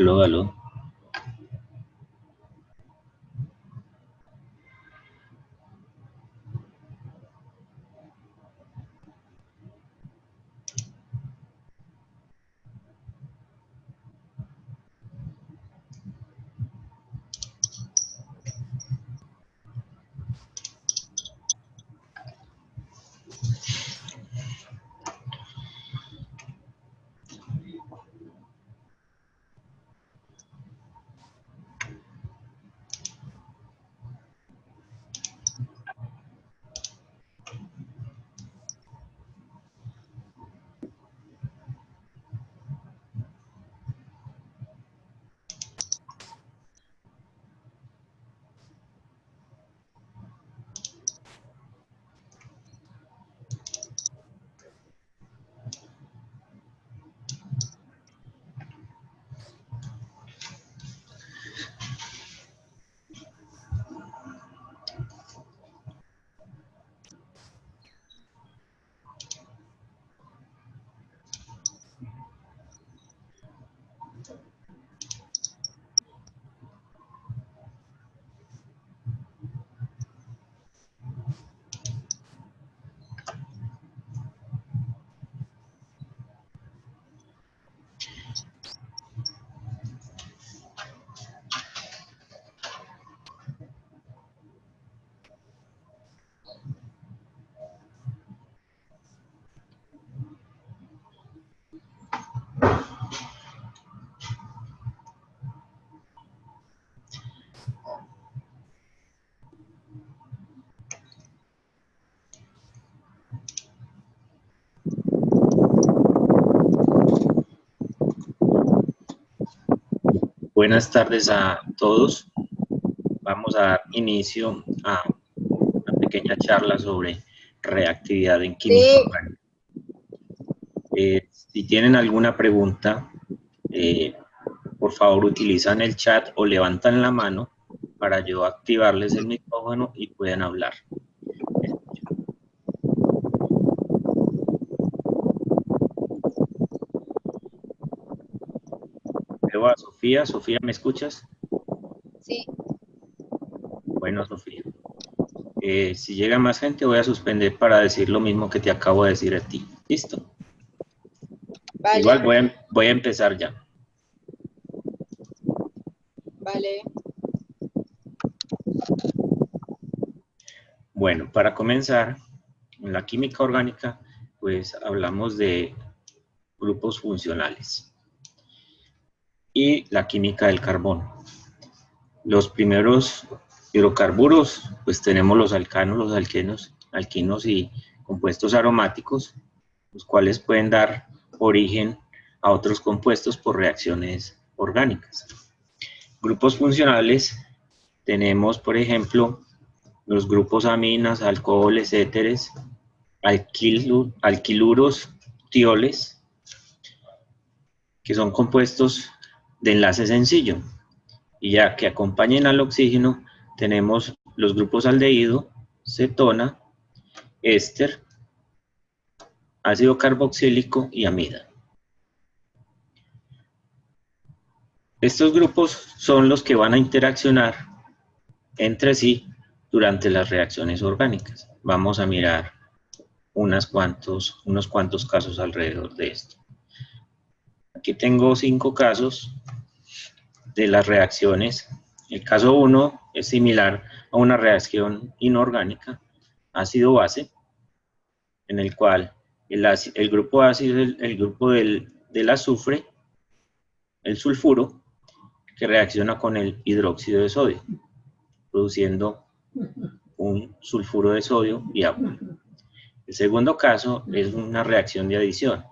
Aló, aló. Buenas tardes a todos. Vamos a dar inicio a una pequeña charla sobre reactividad en química orgánica. Si tienen alguna pregunta, por favor utilizan el chat o levantan la mano para yo activarles el micrófono y puedan hablar. Veo a Sofía. Sofía, ¿me escuchas? Sí. Bueno, Sofía. Si llega más gente, voy a suspender para decir lo mismo que te acabo de decir a ti. ¿Listo? Vale. Igual voy a empezar ya. Vale. Bueno, para comenzar, en la química orgánica, pues hablamos de grupos funcionales y la química del carbono. Los primeros hidrocarburos, pues tenemos los alcanos, los alquinos y compuestos aromáticos, los cuales pueden dar origen a otros compuestos por reacciones orgánicas. Grupos funcionales, tenemos, por ejemplo, los grupos aminas, alcoholes, éteres, alquiluros, tioles, que son compuestos de enlace sencillo. Y ya que acompañen al oxígeno, tenemos los grupos aldehído, cetona, éster, ácido carboxílico y amida. Estos grupos son los que van a interaccionar entre sí durante las reacciones orgánicas. Vamos a mirar unos cuantos casos alrededor de esto. Aquí tengo 5 casos de las reacciones. El caso 1 es similar a una reacción inorgánica, ácido-base, en el cual el grupo ácido es el grupo del azufre, el sulfuro, que reacciona con el hidróxido de sodio, produciendo un sulfuro de sodio y agua. El segundo caso es una reacción de adición.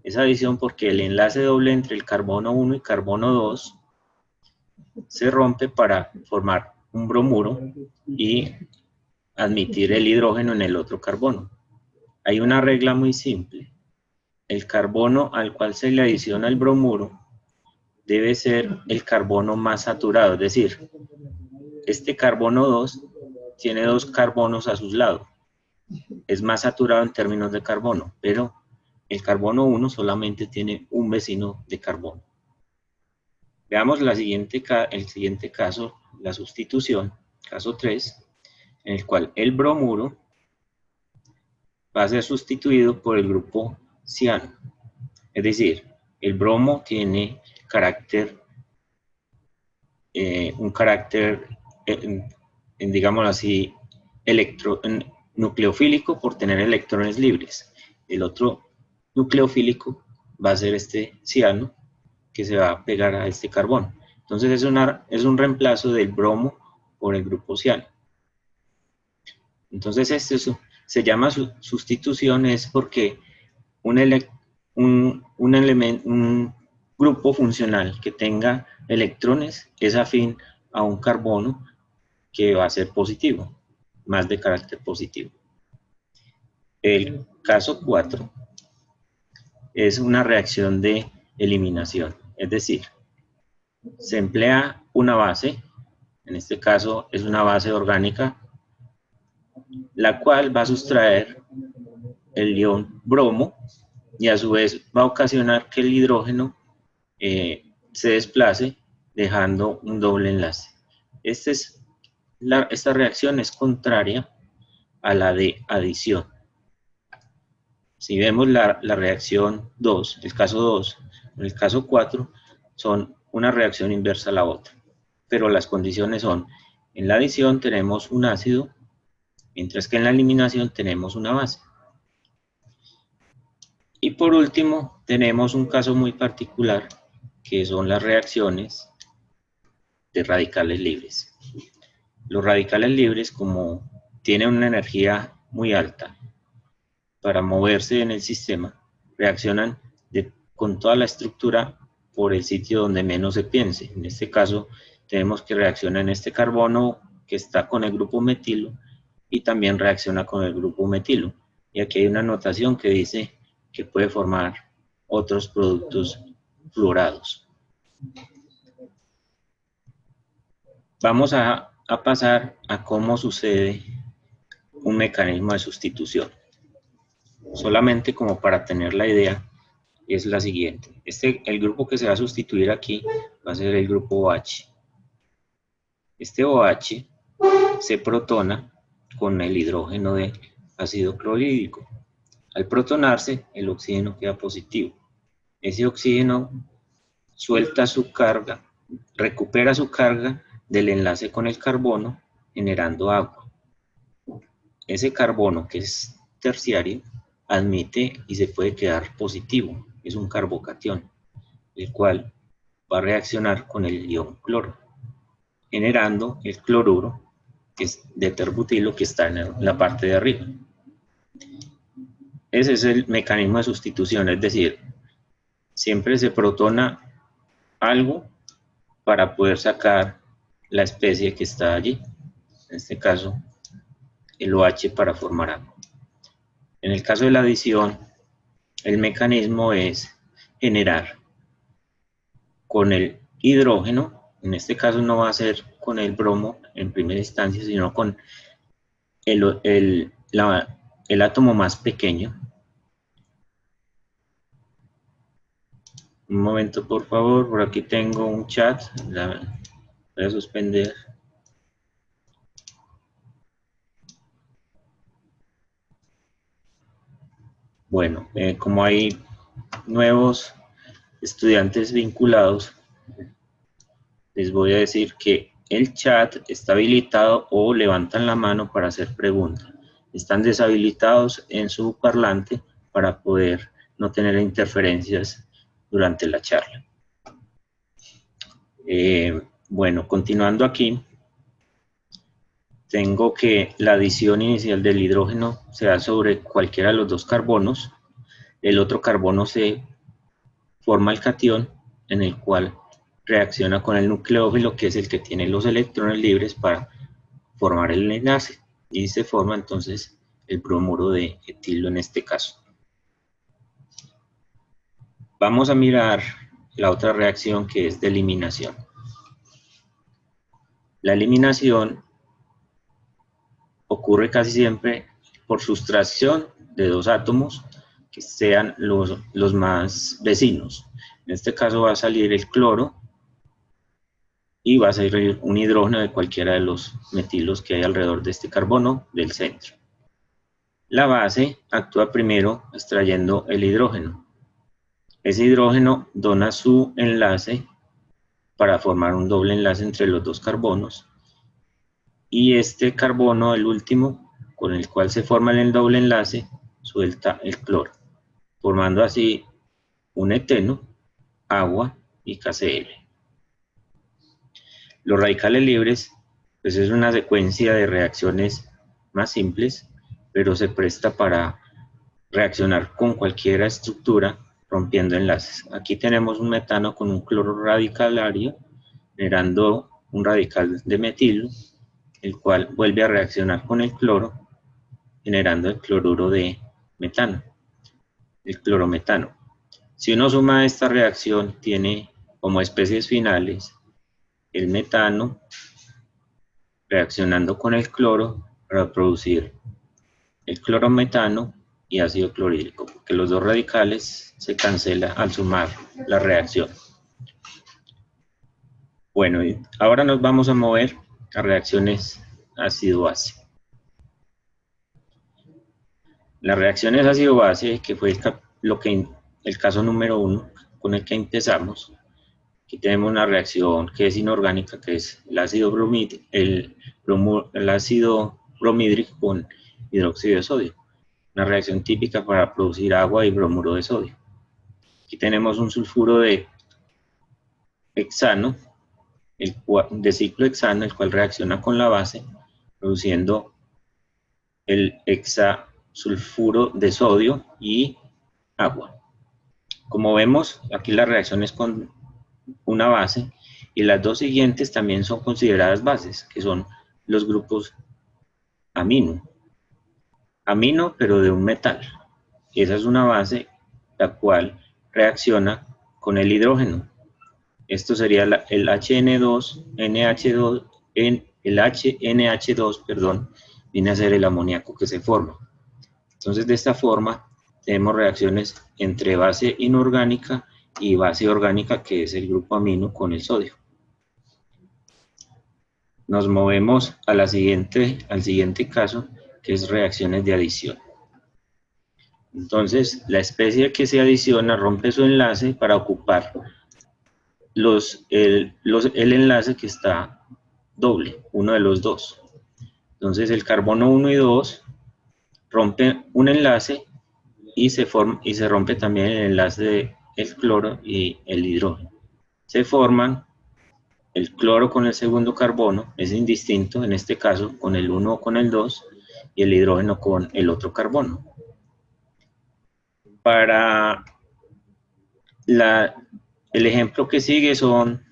Es adición porque el enlace doble entre el carbono 1 y carbono 2 se rompe para formar un bromuro y admitir el hidrógeno en el otro carbono. Hay una regla muy simple. El carbono al cual se le adiciona el bromuro debe ser el carbono más saturado, es decir, este carbono 2 tiene 2 carbonos a sus lados. Es más saturado en términos de carbono, pero el carbono 1 solamente tiene un vecino de carbono. Veamos el siguiente caso, la sustitución, caso 3, en el cual el bromuro va a ser sustituido por el grupo ciano. Es decir, el bromo tiene un carácter, digámoslo así, nucleofílico por tener electrones libres. El otro nucleofílico va a ser este ciano, que se va a pegar a este carbono. Entonces es un reemplazo del bromo por el grupo ciano. Entonces se llama sustitución es porque un grupo funcional que tenga electrones es afín a un carbono que va a ser positivo, más de carácter positivo. El caso 4 es una reacción de eliminación, es decir, se emplea una base, en este caso es una base orgánica, la cual va a sustraer el ion bromo y a su vez va a ocasionar que el hidrógeno se desplace dejando un doble enlace. Esta reacción es contraria a la de adición. Si vemos la reacción 2, el caso 2, el caso 4, son una reacción inversa a la otra. Pero las condiciones son, en la adición tenemos un ácido, mientras que en la eliminación tenemos una base. Y por último, tenemos un caso muy particular, que son las reacciones de radicales libres. Los radicales libres, como tienen una energía muy alta para moverse en el sistema, reaccionan con toda la estructura por el sitio donde menos se piense. En este caso, tenemos que reacciona en este carbono que está con el grupo metilo y también reacciona con el grupo metilo. Y aquí hay una notación que dice que puede formar otros productos fluorados. Vamos a pasar a cómo sucede un mecanismo de sustitución. Solamente como para tener la idea, es la siguiente. El grupo que se va a sustituir aquí va a ser el grupo OH. Este OH se protona con el hidrógeno de ácido clorhídrico. Al protonarse, el oxígeno queda positivo. Ese oxígeno suelta su carga, recupera su carga del enlace con el carbono, generando agua. Ese carbono, que es terciario, admite y se puede quedar positivo. Es un carbocatión, el cual va a reaccionar con el ion cloro, generando el cloruro, que es de terbutilo, que está en la parte de arriba. Ese es el mecanismo de sustitución, es decir, siempre se protona algo para poder sacar la especie que está allí, en este caso el OH para formar agua. En el caso de la adición, el mecanismo es generar con el hidrógeno, en este caso no va a ser con el bromo en primera instancia, sino con el átomo más pequeño. Un momento, por favor, por aquí tengo un chat, voy a suspender. Bueno, como hay nuevos estudiantes vinculados, les voy a decir que el chat está habilitado o levantan la mano para hacer preguntas. Están deshabilitados en su parlante para poder no tener interferencias durante la charla. Bueno, continuando aquí, tengo que la adición inicial del hidrógeno se da sobre cualquiera de los dos carbonos. El otro carbono se forma el catión, en el cual reacciona con el nucleófilo, que es el que tiene los electrones libres para formar el enlace. Y se forma entonces el bromuro de etilo en este caso. Vamos a mirar la otra reacción, que es de eliminación. La eliminación ocurre casi siempre por sustracción de dos átomos que sean los más vecinos. En este caso va a salir el cloro y va a salir un hidrógeno de cualquiera de los metilos que hay alrededor de este carbono del centro. La base actúa primero extrayendo el hidrógeno. Ese hidrógeno dona su enlace para formar un doble enlace entre los dos carbonos, y este carbono, el último, con el cual se forma el doble enlace, suelta el cloro, formando así un eteno, agua y KCl. Los radicales libres, pues es una secuencia de reacciones más simples, pero se presta para reaccionar con cualquier estructura rompiendo enlaces. Aquí tenemos un metano con un cloro radicalario, generando un radical de metilo, el cual vuelve a reaccionar con el cloro, generando el cloruro de metano, el clorometano. Si uno suma esta reacción, tiene como especies finales el metano reaccionando con el cloro para producir el clorometano y ácido clorhídrico, porque los dos radicales se cancelan al sumar la reacción. Bueno, y ahora nos vamos a mover a reacciones ácido-base. Las reacciones ácido-base, que fue el caso número 1 con el que empezamos. Aquí tenemos una reacción que es inorgánica, que es el ácido bromhídrico con hidróxido de sodio. Una reacción típica para producir agua y bromuro de sodio. Aquí tenemos un sulfuro de hexano, de ciclo hexano, el cual reacciona con la base, produciendo el hexasulfuro de sodio y agua. Como vemos, aquí la reacción es con una base, y las dos siguientes también son consideradas bases, que son los grupos amino. Amino, pero de un metal. Esa es una base la cual reacciona con el hidrógeno. Esto sería el HN2, NH2, el HNH2, perdón, viene a ser el amoníaco que se forma. Entonces, de esta forma, tenemos reacciones entre base inorgánica y base orgánica, que es el grupo amino con el sodio. Nos movemos a al siguiente caso, que es reacciones de adición. Entonces, la especie que se adiciona rompe su enlace para ocupar el enlace que está doble, uno de los dos. Entonces, el carbono 1 y 2 rompe un enlace y se rompe también el enlace del cloro y el hidrógeno. Se forman el cloro con el segundo carbono, es indistinto en este caso con el 1 o con el 2, y el hidrógeno con el otro carbono. Para el ejemplo que sigue son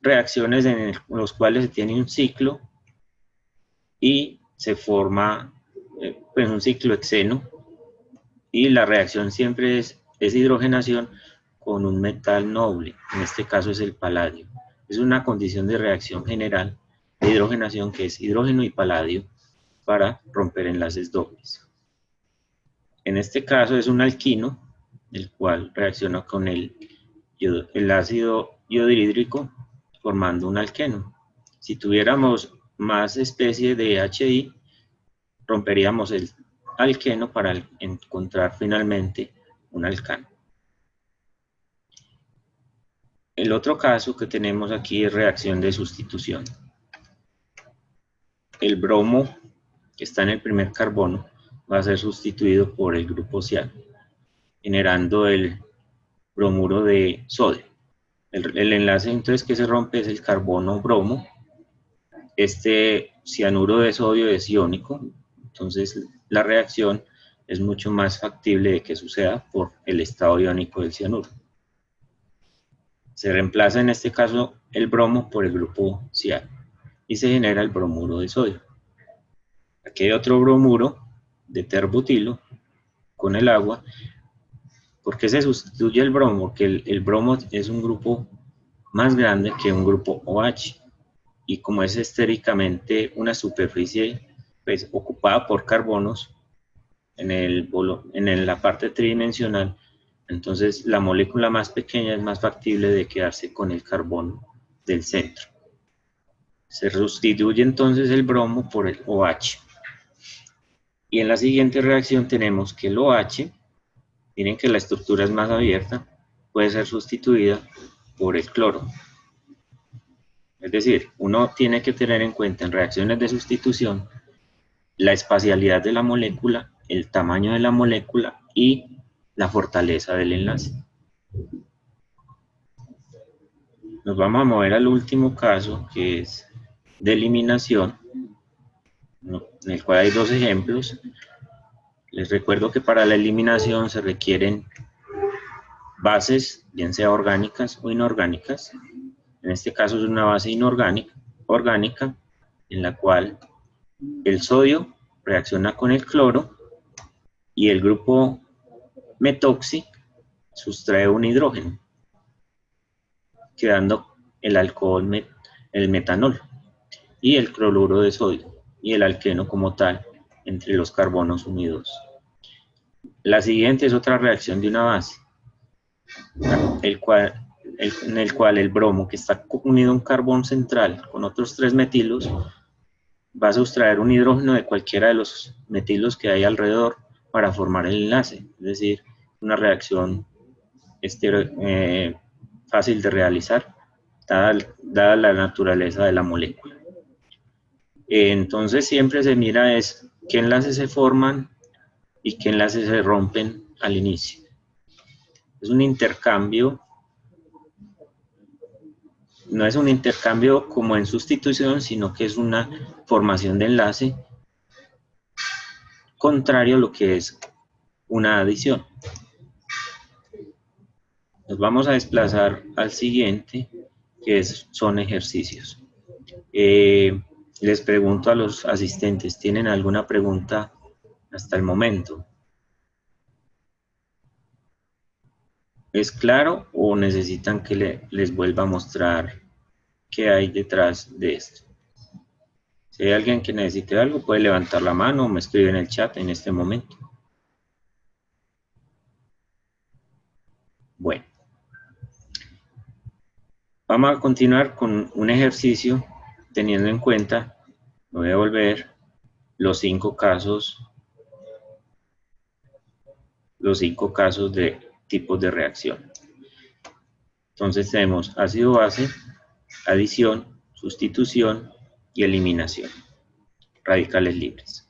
reacciones en los cuales se tiene un ciclo y se forma pues un ciclo hexeno, y la reacción siempre es hidrogenación con un metal noble, en este caso es el paladio. Es una condición de reacción general de hidrogenación que es hidrógeno y paladio para romper enlaces dobles. En este caso es un alquino, el cual reacciona con el ácido iodohídrico formando un alqueno. Si tuviéramos más especies de HI, romperíamos el alqueno para encontrar finalmente un alcano. El otro caso que tenemos aquí es reacción de sustitución. El bromo, que está en el primer carbono, va a ser sustituido por el grupo ciano, generando el bromuro de sodio. El enlace entonces que se rompe es el carbono bromo. Este cianuro de sodio es iónico, entonces la reacción es mucho más factible de que suceda por el estado iónico del cianuro. Se reemplaza en este caso el bromo por el grupo ciano y se genera el bromuro de sodio. Aquí hay otro bromuro de terbutilo con el agua. ¿Por qué se sustituye el bromo? Porque el bromo es un grupo más grande que un grupo OH, y como es estéricamente una superficie pues, ocupada por carbonos en la parte tridimensional, entonces la molécula más pequeña es más factible de quedarse con el carbono del centro. Se sustituye entonces el bromo por el OH. Y en la siguiente reacción tenemos que el OH, miren que la estructura es más abierta, puede ser sustituida por el cloro. Es decir, uno tiene que tener en cuenta en reacciones de sustitución la espacialidad de la molécula, el tamaño de la molécula y la fortaleza del enlace. Nos vamos a mover al último caso, que es de eliminación, en el cual hay dos ejemplos. Les recuerdo que para la eliminación se requieren bases, bien sea orgánicas o inorgánicas. En este caso es una base orgánica, en la cual el sodio reacciona con el cloro y el grupo metoxi sustrae un hidrógeno, quedando el alcohol, el metanol y el cloruro de sodio y el alqueno como tal entre los carbonos unidos. La siguiente es otra reacción de una base, en el cual el bromo, que está unido a un carbón central con otros 3 metilos, va a sustraer un hidrógeno de cualquiera de los metilos que hay alrededor para formar el enlace, es decir, una reacción fácil de realizar, dada la naturaleza de la molécula. Entonces siempre se mira es qué enlaces se forman y qué enlaces se rompen al inicio. Es un intercambio, no es un intercambio como en sustitución, sino que es una formación de enlace contrario a lo que es una adición. Nos vamos a desplazar al siguiente, que son ejercicios. Les pregunto a los asistentes, ¿tienen alguna pregunta hasta el momento? ¿Es claro o necesitan que les vuelva a mostrar qué hay detrás de esto? Si hay alguien que necesite algo, puede levantar la mano o me escribe en el chat en este momento. Bueno. Vamos a continuar con un ejercicio teniendo en cuenta, me voy a volver los 5 casos de tipos de reacción. Entonces tenemos ácido-base, adición, sustitución y eliminación, radicales libres.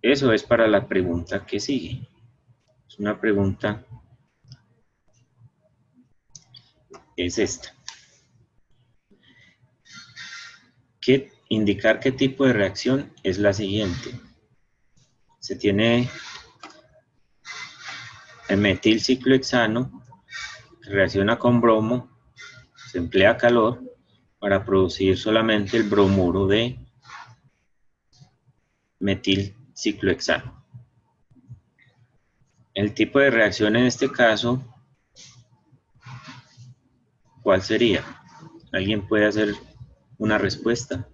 Eso es para la pregunta que sigue. Es una pregunta, es esta. Indicar qué tipo de reacción es la siguiente. Se tiene el metilciclohexano, que reacciona con bromo, se emplea calor para producir solamente el bromuro de metilciclohexano. El tipo de reacción en este caso, ¿cuál sería? ¿Alguien puede hacer una respuesta?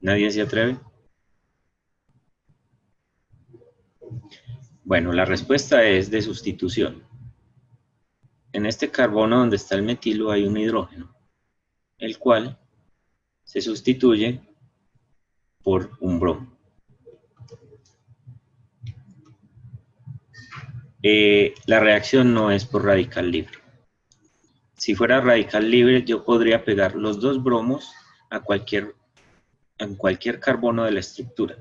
¿Nadie se atreve? Bueno, la respuesta es de sustitución. En este carbono donde está el metilo hay un hidrógeno, el cual se sustituye por un bromo. La reacción no es por radical libre. Si fuera radical libre, yo podría pegar los 2 bromos en cualquier carbono de la estructura.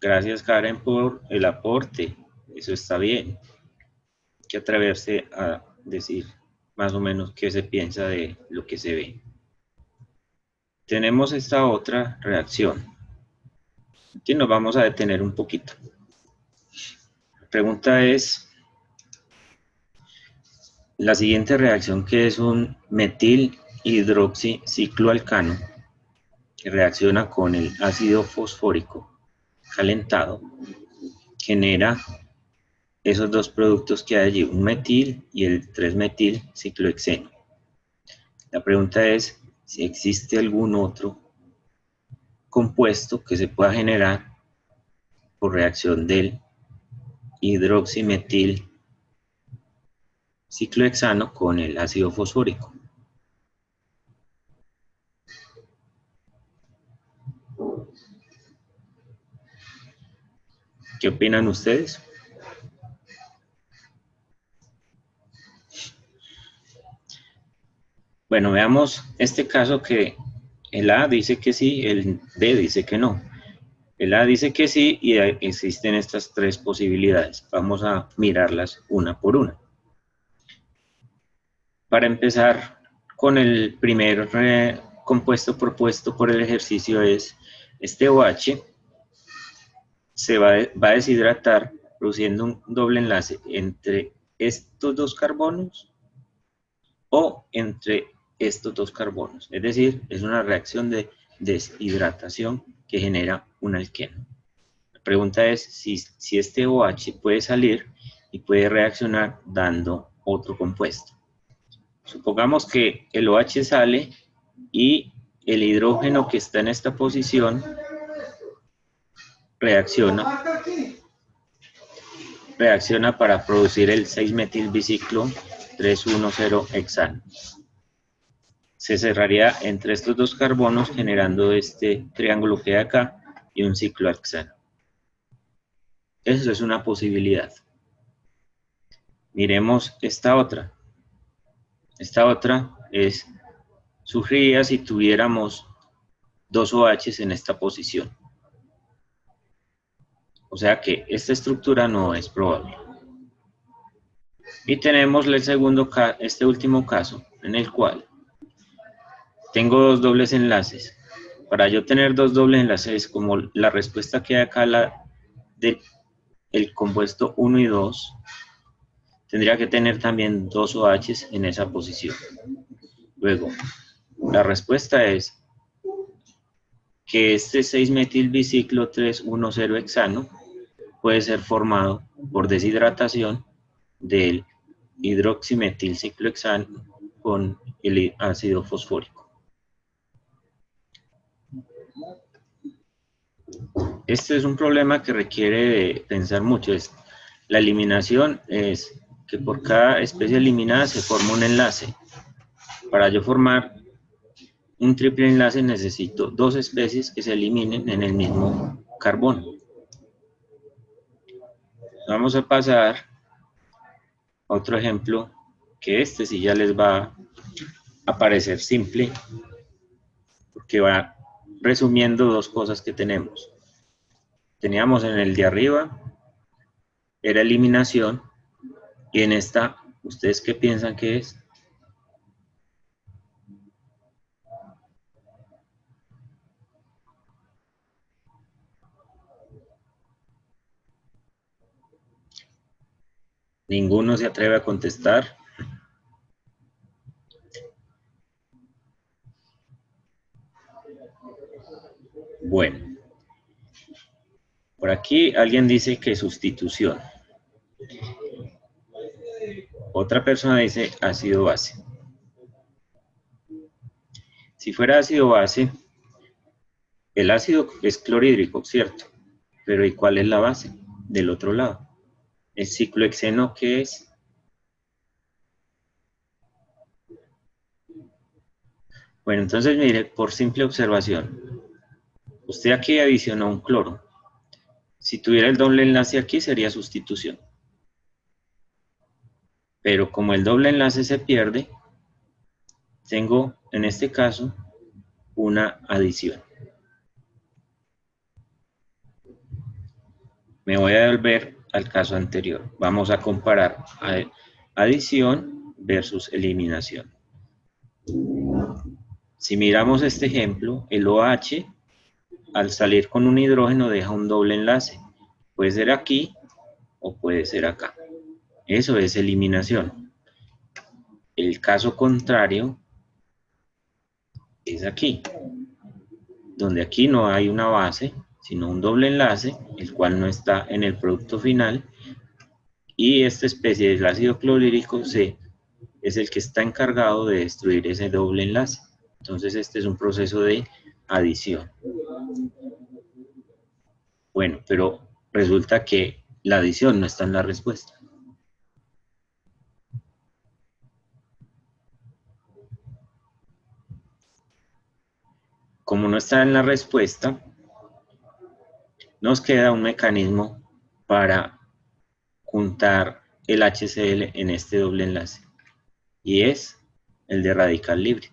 Gracias, Karen, por el aporte. Eso está bien. Hay que atreverse a decir más o menos qué se piensa de lo que se ve. Tenemos esta otra reacción. Aquí nos vamos a detener un poquito. La pregunta es la siguiente reacción, que es un metil hidroxicicloalcano que reacciona con el ácido fosfórico calentado, genera esos 2 productos que hay allí, un metil y el 3-metilciclohexeno. La pregunta es si existe algún otro compuesto que se pueda generar por reacción del hidroximetil ciclohexano con el ácido fosfórico. ¿Qué opinan ustedes? Bueno, veamos este caso que el A dice que sí, el B dice que no. El A dice que sí y existen estas tres posibilidades. Vamos a mirarlas una por una. Para empezar con el primer compuesto propuesto por el ejercicio es este OH se va a deshidratar produciendo un doble enlace entre estos dos carbonos o entre estos dos carbonos. Es decir, es una reacción de deshidratación que genera un alqueno. La pregunta es si este OH puede salir y puede reaccionar dando otro compuesto. Supongamos que el OH sale y el hidrógeno que está en esta posición reacciona para producir el 6-metilbiciclo 3,1,0-hexano. Se cerraría entre estos dos carbonos generando este triángulo que hay acá y un ciclohexano. Eso es una posibilidad. Miremos esta otra. Esta otra surgiría si tuviéramos dos OHs en esta posición. O sea que esta estructura no es probable. Y tenemos este último caso, en el cual tengo dos dobles enlaces. Para yo tener dos dobles enlaces, como la respuesta que hay acá, del compuesto 1 y 2, tendría que tener también dos OHs en esa posición. Luego, la respuesta es que este 6-metilbiciclo 3,1,0-hexano puede ser formado por deshidratación del hidroximetilciclohexano con el ácido fosfórico. Este es un problema que requiere de pensar mucho. La eliminación es que por cada especie eliminada se forma un enlace. Para yo formar un triple enlace necesito dos especies que se eliminen en el mismo carbono. Vamos a pasar a otro ejemplo, que este sí ya les va a parecer simple, porque va resumiendo dos cosas que tenemos. Teníamos en el de arriba, era eliminación, y en esta, ¿ustedes qué piensan que es? Ninguno se atreve a contestar. Bueno, por aquí alguien dice que sustitución. Otra persona dice ácido base. Si fuera ácido base, el ácido es clorhídrico, ¿cierto? Pero ¿y cuál es la base? Del otro lado. El ciclohexeno, ¿qué es? Bueno, entonces mire, por simple observación, usted aquí adicionó un cloro. Si tuviera el doble enlace aquí sería sustitución. Pero como el doble enlace se pierde, tengo en este caso una adición. Me voy a devolver al caso anterior. Vamos a comparar adición versus eliminación. Si miramos este ejemplo, el OH al salir con un hidrógeno deja un doble enlace. Puede ser aquí o puede ser acá. Eso es eliminación. El caso contrario es aquí, donde aquí no hay una base, sino un doble enlace, el cual no está en el producto final, y esta especie del ácido clorhídrico C es el que está encargado de destruir ese doble enlace. Entonces este es un proceso de adición. Bueno, pero resulta que la adición no está en la respuesta. Como no está en la respuesta, nos queda un mecanismo para juntar el HCl en este doble enlace, y es el de radical libre.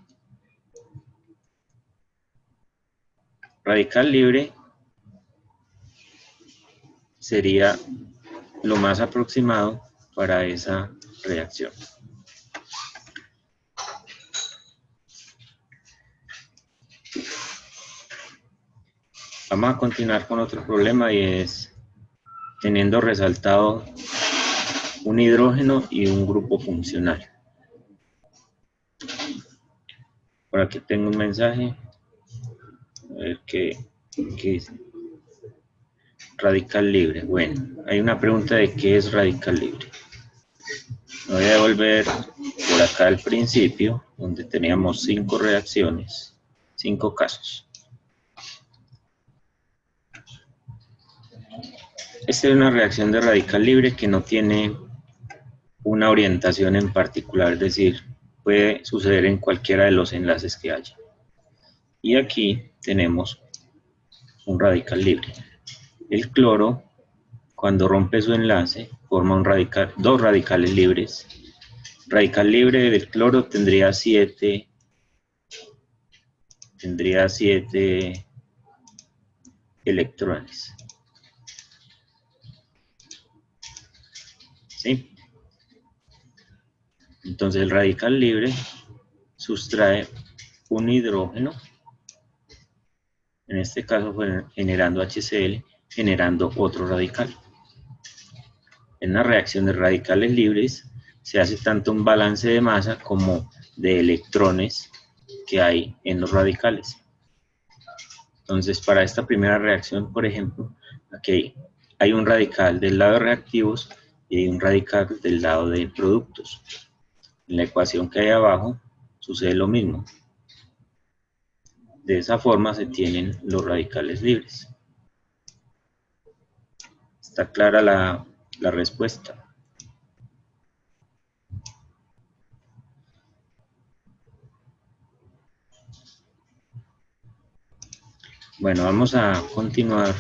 Radical libre sería lo más aproximado para esa reacción. Vamos a continuar con otro problema, y es teniendo resaltado un hidrógeno y un grupo funcional. Por aquí tengo un mensaje. A ver qué dice. Radical libre. Bueno, hay una pregunta de qué es radical libre. Me voy a devolver por acá al principio, donde teníamos 5 reacciones, 5 casos. Esta es una reacción de radical libre que no tiene una orientación en particular, es decir, puede suceder en cualquiera de los enlaces que haya. Y aquí tenemos un radical libre. El cloro, cuando rompe su enlace, forma dos radicales libres. Radical libre del cloro tendría 7 electrones. ¿Sí? Entonces el radical libre sustrae un hidrógeno, en este caso generando HCl, generando otro radical. En una reacción de radicales libres se hace tanto un balance de masa como de electrones que hay en los radicales. Entonces, para esta primera reacción, por ejemplo, aquí hay un radical del lado de reactivos y hay un radical del lado de productos. En la ecuación que hay abajo sucede lo mismo. De esa forma se tienen los radicales libres. ¿Está clara la respuesta? Bueno, vamos a continuar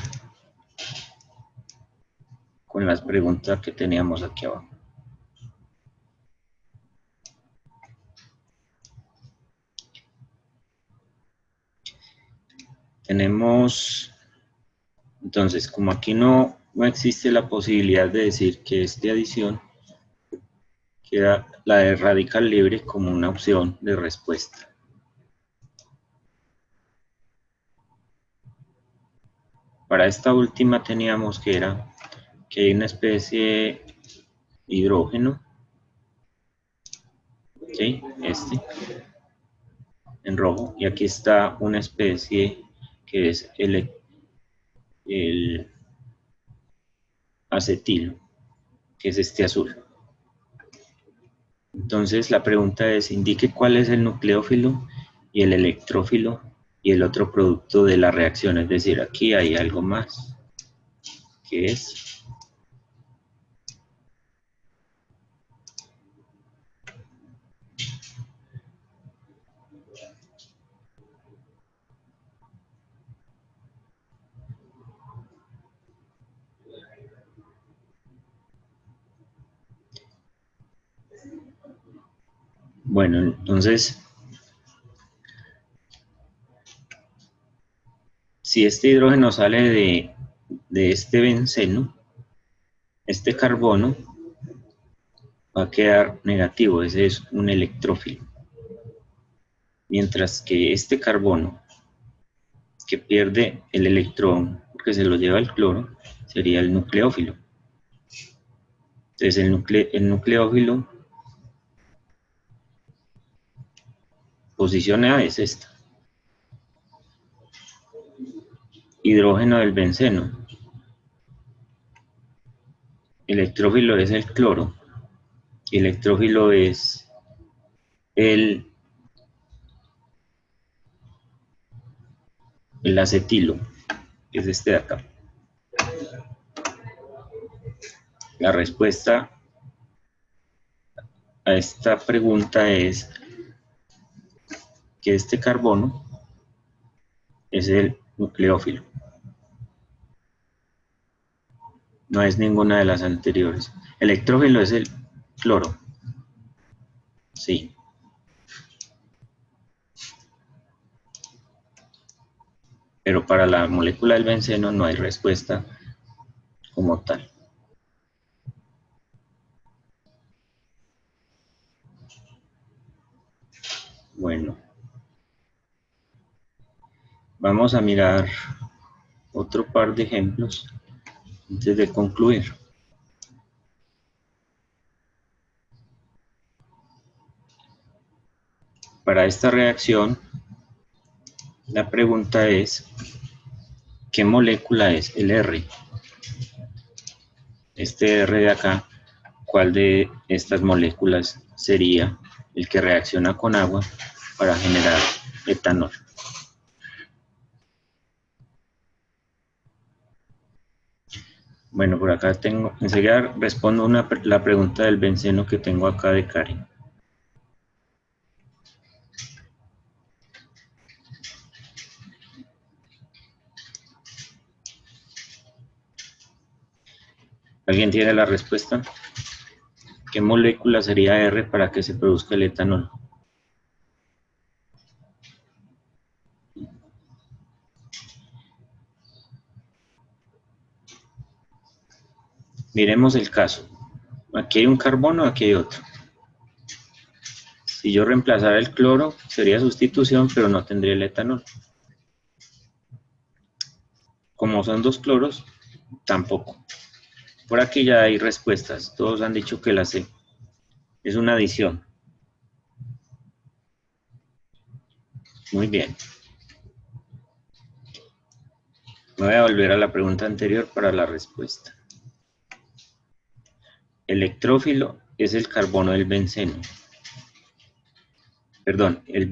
con las preguntas que teníamos aquí abajo. Tenemos, entonces, como aquí no existe la posibilidad de decir que es de adición, queda la de radical libre como una opción de respuesta. Para esta última teníamos que hay una especie de hidrógeno, ¿sí? En rojo, y aquí está una especie que es el acetilo, que es este azul. Entonces la pregunta es, indique cuál es el nucleófilo y el electrófilo y el otro producto de la reacción, es decir, aquí hay algo más, que es bueno, entonces, si este hidrógeno sale de este benceno, este carbono va a quedar negativo, ese es un electrófilo. Mientras que este carbono, que pierde el electrón porque se lo lleva el cloro, sería el nucleófilo. Entonces el nucleófilo, posición A es esta. Hidrógeno del benceno. Electrófilo es el cloro. Y electrófilo es el acetilo, que es este de acá. La respuesta a esta pregunta es que este carbono es el nucleófilo. No es ninguna de las anteriores. Electrófilo es el cloro. Sí. Pero para la molécula del benceno no hay respuesta como tal. Bueno. Vamos a mirar otro par de ejemplos antes de concluir. Para esta reacción, la pregunta es, ¿qué molécula es el R? Este R de acá, ¿cuál de estas moléculas sería el que reacciona con agua para generar etanol? Bueno, por acá tengo, enseguida respondo la pregunta del benceno que tengo acá de Karen. ¿Alguien tiene la respuesta? ¿Qué molécula sería R para que se produzca el etanol? Miremos el caso. Aquí hay un carbono, aquí hay otro. Si yo reemplazara el cloro, sería sustitución, pero no tendría el etanol. Como son dos cloros, tampoco. Por aquí ya hay respuestas. Todos han dicho que la C. Es una adición. Muy bien. Me voy a volver a la pregunta anterior para la respuesta. Electrófilo es el carbono del benceno. Perdón, el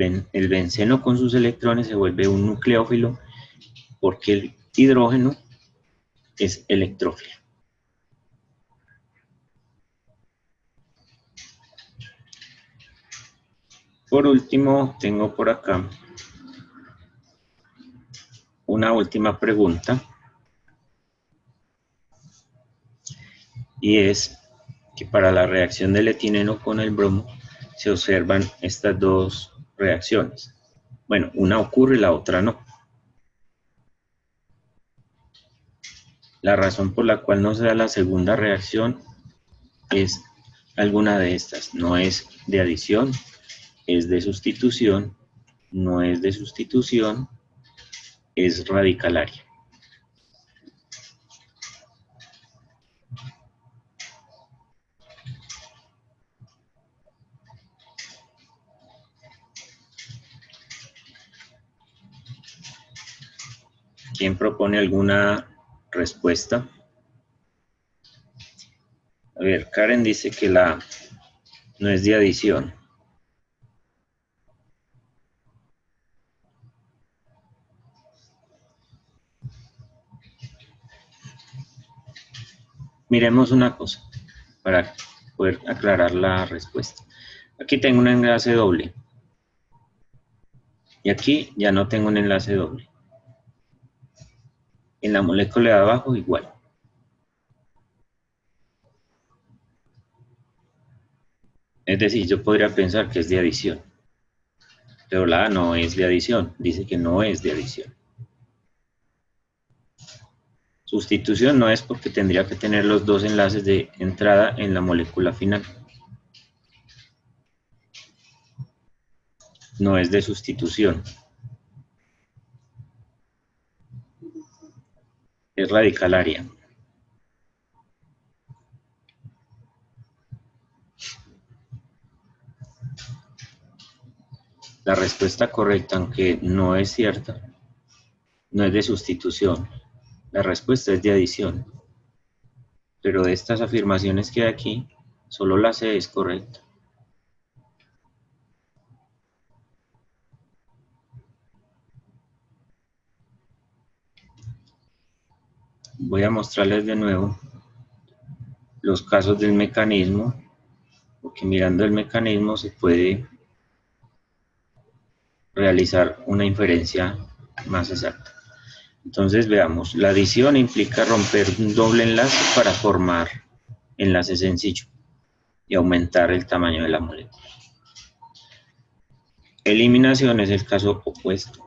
benceno con sus electrones se vuelve un nucleófilo porque el hidrógeno es electrófilo. Por último, tengo por acá una última pregunta y es que para la reacción del etileno con el bromo se observan estas dos reacciones. Bueno, una ocurre y la otra no. La razón por la cual no se da la segunda reacción es alguna de estas. No es de adición, es de sustitución, no es de sustitución, es radicalaria. ¿Quién propone alguna respuesta? A ver, Karen dice que la no es de adición. Miremos una cosa para poder aclarar la respuesta. Aquí tengo un enlace doble y aquí ya no tengo un enlace doble. En la molécula de abajo igual. Es decir, yo podría pensar que es de adición, pero la A no es de adición, dice que no es de adición. Sustitución no es porque tendría que tener los dos enlaces de entrada en la molécula final. No es de sustitución. Es radicalaria. La respuesta correcta, aunque no es cierta, no es de sustitución. La respuesta es de adición. Pero de estas afirmaciones que hay aquí, solo la C es correcta. Voy a mostrarles de nuevo los casos del mecanismo, porque mirando el mecanismo se puede realizar una inferencia más exacta. Entonces veamos, la adición implica romper un doble enlace para formar enlace sencillo y aumentar el tamaño de la molécula. Eliminación es el caso opuesto,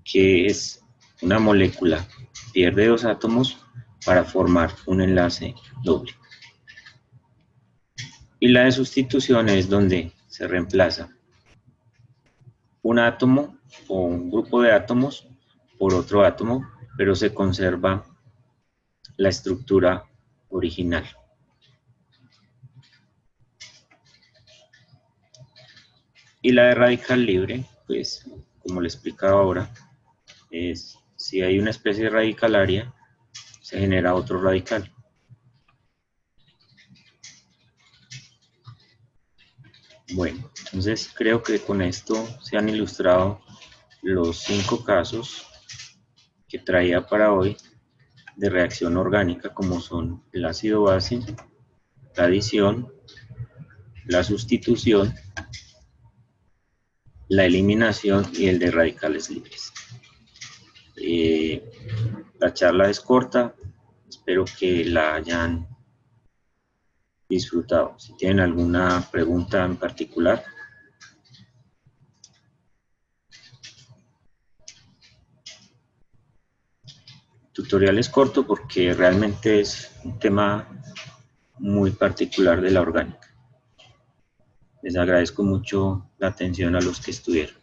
que es una molécula pierde 2 átomos para formar un enlace doble. Y la de sustitución es donde se reemplaza un átomo o un grupo de átomos por otro átomo, pero se conserva la estructura original. Y la de radical libre, pues como le explicaba ahora, es si hay una especie radicalaria, se genera otro radical. Bueno, entonces creo que con esto se han ilustrado los 5 casos que traía para hoy de reacción orgánica, como son el ácido base, la adición, la sustitución, la eliminación y el de radicales libres. La charla es corta, espero que la hayan disfrutado. Si tienen alguna pregunta en particular. El tutorial es corto porque realmente es un tema muy particular de la orgánica. Les agradezco mucho la atención a los que estuvieron.